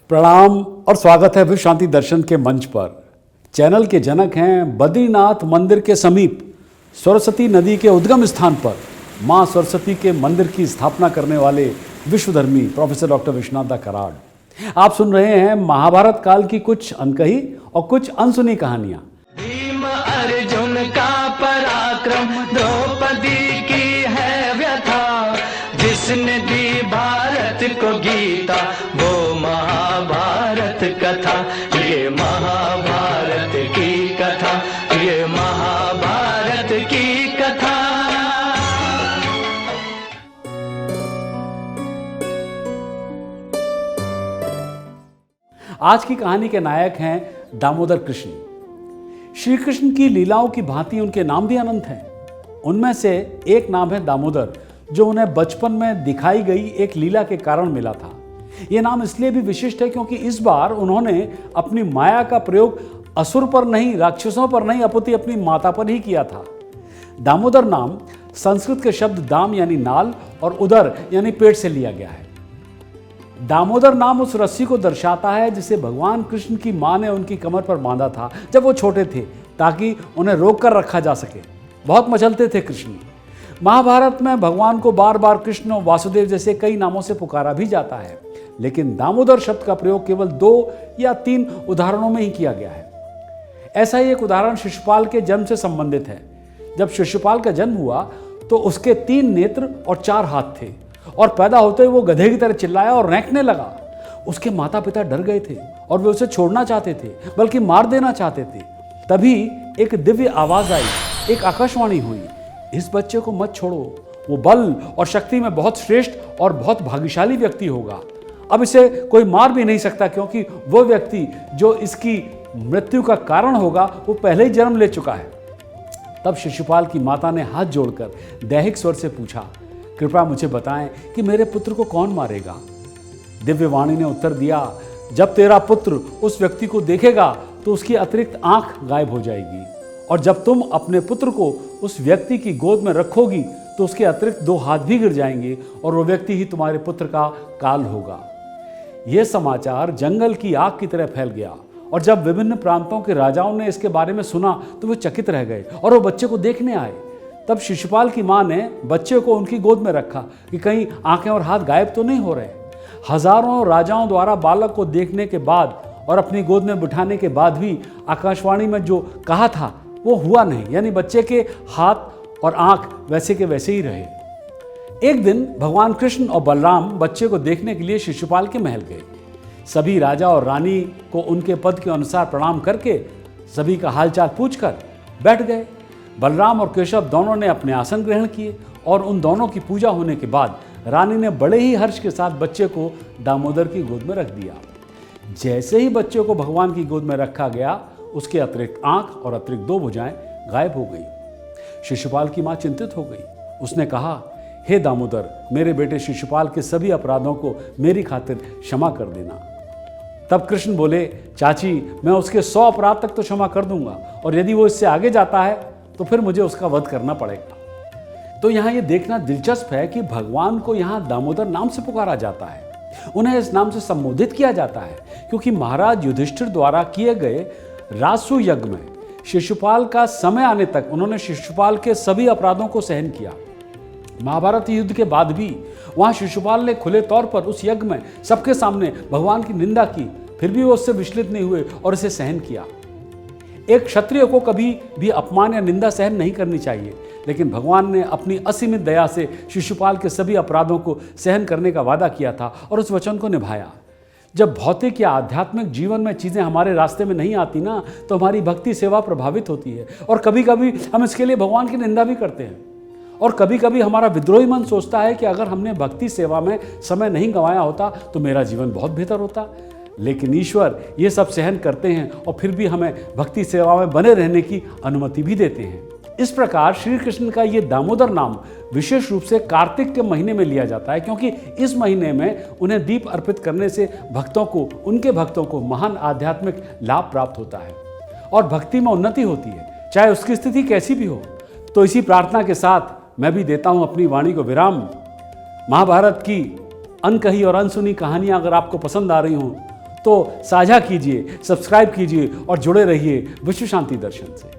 प्रणाम और स्वागत है विश्व शांति दर्शन के मंच पर। चैनल के जनक हैं बद्रीनाथ मंदिर के समीप सरस्वती नदी के उद्गम स्थान पर मां सरस्वती के मंदिर की स्थापना करने वाले विश्वधर्मी प्रोफेसर डॉक्टर विश्वनाथ कराड़। आप सुन रहे हैं महाभारत काल की कुछ अनकही और कुछ अनसुनी कहानियां। भीम अर्जुन का पराक्रम, द्रौपदी की है व्यथा, जिसने दी भारत को गीता वो महाभारत कथा। ये महाभारत की कथा, ये महाभारत की कथा। आज की कहानी के नायक हैं दामोदर कृष्ण। श्री कृष्ण की लीलाओं की भांति उनके नाम भी अनंत हैं। उनमें से एक नाम है दामोदर, जो उन्हें बचपन में दिखाई गई एक लीला के कारण मिला था। यह नाम इसलिए भी विशिष्ट है क्योंकि इस बार उन्होंने अपनी माया का प्रयोग असुर पर नहीं, राक्षसों पर नहीं, अपितु अपनी माता पर ही किया था। दामोदर नाम संस्कृत के शब्द दाम यानी नाल और उदर यानी पेट से लिया गया है। दामोदर नाम उस रस्सी को दर्शाता है जिसे भगवान कृष्ण की मां ने उनकी कमर पर बांधा था जब वो छोटे थे, ताकि उन्हें रोक कर रखा जा सके। बहुत मचलते थे कृष्ण। महाभारत में भगवान को बार बार कृष्ण और वासुदेव जैसे कई नामों से पुकारा भी जाता है, लेकिन दामोदर शब्द का प्रयोग केवल 2 या 3 उदाहरणों में ही किया गया है। ऐसा ही एक उदाहरण शिशुपाल के जन्म से संबंधित है। जब शिशुपाल का जन्म हुआ तो उसके 3 नेत्र और 4 हाथ थे और पैदा होते ही वो गधे की तरह चिल्लाया और रैंकने लगा। उसके माता पिता डर गए थे और वे उसे छोड़ना चाहते थे, बल्कि मार देना चाहते थे। तभी एक दिव्य आवाज आई, एक आकाशवाणी हुई, इस बच्चे को मत छोड़ो, वो बल और शक्ति में बहुत श्रेष्ठ और बहुत भाग्यशाली व्यक्ति होगा। अब इसे कोई मार भी नहीं सकता, क्योंकि वो व्यक्ति जो इसकी मृत्यु का कारण होगा वो पहले ही जन्म ले चुका है। तब शिशुपाल की माता ने हाथ जोड़कर दैहिक स्वर से पूछा, कृपया मुझे बताएं कि मेरे पुत्र को कौन मारेगा। दिव्यवाणी ने उत्तर दिया, जब तेरा पुत्र उस व्यक्ति को देखेगा तो उसकी अतिरिक्त आंख गायब हो जाएगी, और जब तुम अपने पुत्र को उस व्यक्ति की गोद में रखोगी तो उसके अतिरिक्त 2 हाथ भी गिर जाएंगे और वो व्यक्ति ही तुम्हारे पुत्र का काल होगा। यह समाचार जंगल की आग की तरह फैल गया, और जब विभिन्न प्रांतों के राजाओं ने इसके बारे में सुना तो वे चकित रह गए और वो बच्चे को देखने आए। तब शिशुपाल की मां ने बच्चे को उनकी गोद में रखा कि कहीं आंखें और हाथ गायब तो नहीं हो रहे। हजारों राजाओं द्वारा बालक को देखने के बाद और अपनी गोद में बिठाने के बाद भी आकाशवाणी में जो कहा था वो हुआ नहीं, यानी बच्चे के हाथ और आंख वैसे के वैसे ही रहे। एक दिन भगवान कृष्ण और बलराम बच्चे को देखने के लिए शिशुपाल के महल गए। सभी राजा और रानी को उनके पद के अनुसार प्रणाम करके सभी का हालचाल पूछकर बैठ गए। बलराम और केशव दोनों ने अपने आसन ग्रहण किए और उन दोनों की पूजा होने के बाद रानी ने बड़े ही हर्ष के साथ बच्चे को दामोदर की गोद में रख दिया। जैसे ही बच्चे को भगवान की गोद में रखा गया, उसके अतिरिक्त आंख और अतिरिक्त 2 भुजाएं गायब हो गई। शिशुपाल की मां चिंतित हो गई। उसने कहा, हे दामोदर, मेरे बेटे शिशुपाल के सभी अपराधों को मेरी खातिर क्षमा कर देना। तब कृष्ण बोले, चाची, मैं उसके 100 अपराध तक तो क्षमा कर दूंगा, और यदि वो इससे आगे जाता है तो फिर मुझे उसका वध करना पड़ेगा। तो यहाँ ये देखना दिलचस्प है कि भगवान को यहाँ दामोदर नाम से पुकारा जाता है, उन्हें इस नाम से संबोधित किया जाता है, क्योंकि महाराज युधिष्ठिर द्वारा किए गए रासु यज्ञ में शिशुपाल का समय आने तक उन्होंने शिशुपाल के सभी अपराधों को सहन किया। महाभारत युद्ध के बाद भी वहां शिशुपाल ने खुले तौर पर उस यज्ञ में सबके सामने भगवान की निंदा की, फिर भी वो उससे विचलित नहीं हुए और इसे सहन किया। एक क्षत्रिय को कभी भी अपमान या निंदा सहन नहीं करनी चाहिए, लेकिन भगवान ने अपनी असीमित दया से शिशुपाल के सभी अपराधों को सहन करने का वादा किया था और उस वचन को निभाया। जब भौतिक या आध्यात्मिक जीवन में चीज़ें हमारे रास्ते में नहीं आती ना, तो हमारी भक्ति सेवा प्रभावित होती है, और कभी कभी हम इसके लिए भगवान की निंदा भी करते हैं। और कभी कभी हमारा विद्रोही मन सोचता है कि अगर हमने भक्ति सेवा में समय नहीं गंवाया होता तो मेरा जीवन बहुत बेहतर होता। लेकिन ईश्वर ये सब सहन करते हैं और फिर भी हमें भक्ति सेवा में बने रहने की अनुमति भी देते हैं। इस प्रकार श्री कृष्ण का ये दामोदर नाम विशेष रूप से कार्तिक के महीने में लिया जाता है, क्योंकि इस महीने में उन्हें दीप अर्पित करने से उनके भक्तों को महान आध्यात्मिक लाभ प्राप्त होता है और भक्ति में उन्नति होती है, चाहे उसकी स्थिति कैसी भी हो। तो इसी प्रार्थना के साथ मैं भी देता हूं अपनी वाणी को विराम। महाभारत की अनकही और अनसुनी कहानियां अगर आपको पसंद आ रही हों तो साझा कीजिए, सब्सक्राइब कीजिए और जुड़े रहिए विश्व शांति दर्शन से।